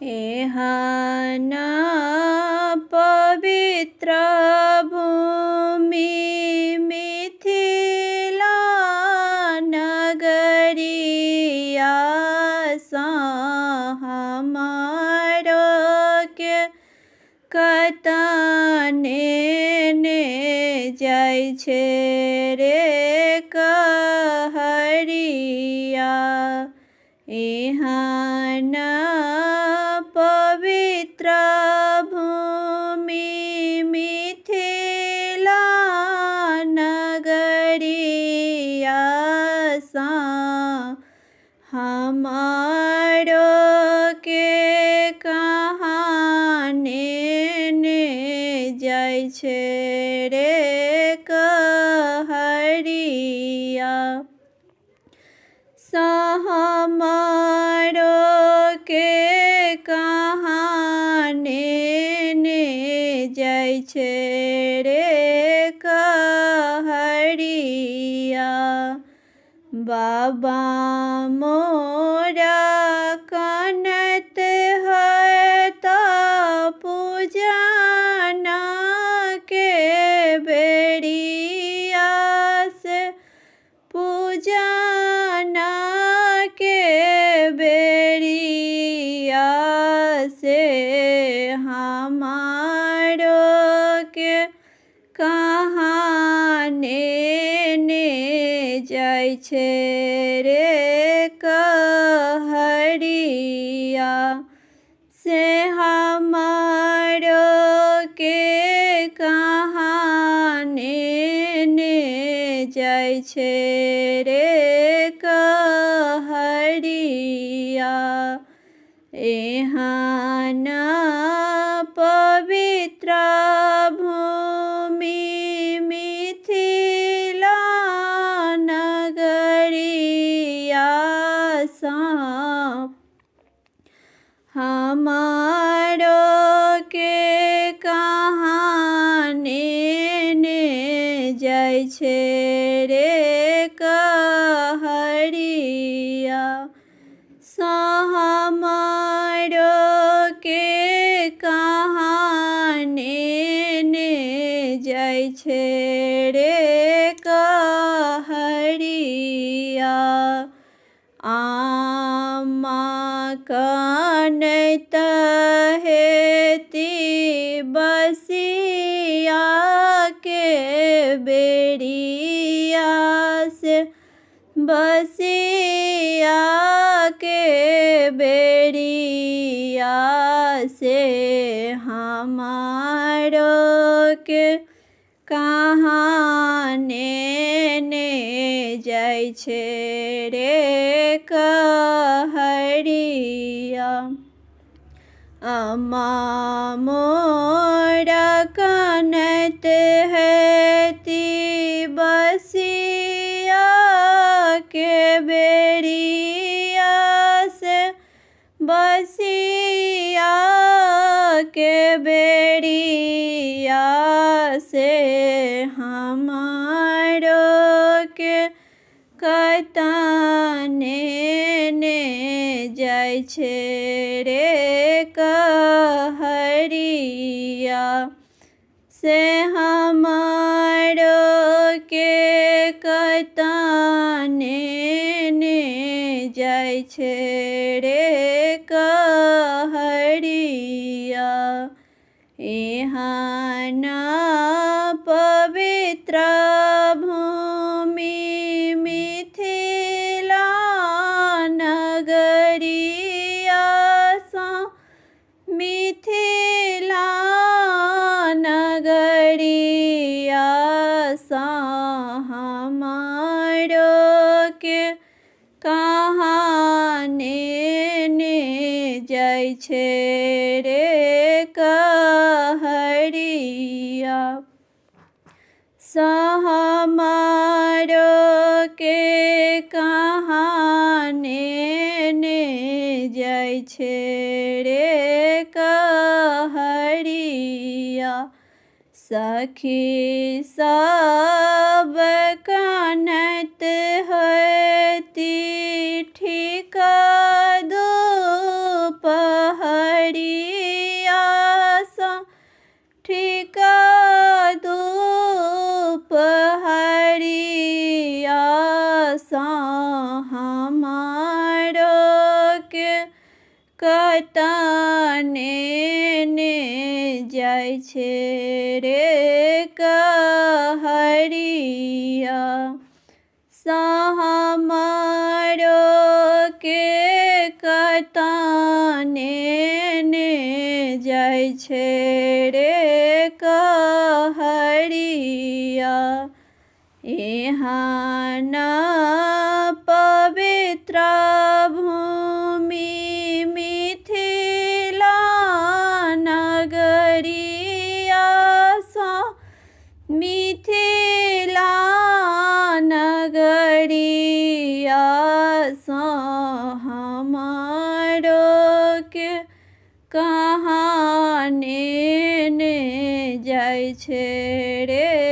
एहन पवित्र भूमि मिथिला नगरिया हमारो के कतने ने जाइ छे रे कहरिया। एहन पवित्र भूमि मिथिला नगरिया हमारो के कहाने ने जाइ छे रे कहरिया। हमारो के कहाने ने जाइ छे रे कहरिया। बाबा मोरा कनत है ता पूजना के बेरिया से पूजना के बेरिया से हमारो के कहाने ने जाइ छे रे कहरिया। से हमारो के कहाने ने जाइ छे रे कहरिया। एहन पवित्र भूमि मिथिला नगरिया हमारो के कहाने ने जाइ छे रे कहरिया। हमारो के कहाने ने जाइ छे रे कहरिया। आमा कनत हेती बसिया के बेरिया से बसिया के बेरिया से हमारो के कहाने ने जाइ छे रे कहरिया। अम्मा मोरा कनत हेती बसिया के बेरिया से बसिया के बेरिया से हमारो के कतने ने जाइ छे रे कहरिया। से हमारो के कतने ने जाइ छे रे कहरिया। एहन पवित्र भूमि मिथिला नगरिया मिथिला नगरिया हमारो के कहाने ने जाइ छे रे कहरिया। हमारो के कहाने ने जाइ छे रे कहरिया। सखी सब कनत हती ठीक दोपहर કતાને ને જાય છે રે કહરિયા સામારો કે કતાને ને જાય છે રે કહરિયા એહાના પવિત્ર ભૂમિ મિથિલા નગરિયા મિથિલા નગરિયા હમારો કે કહાને ને જાય છે રે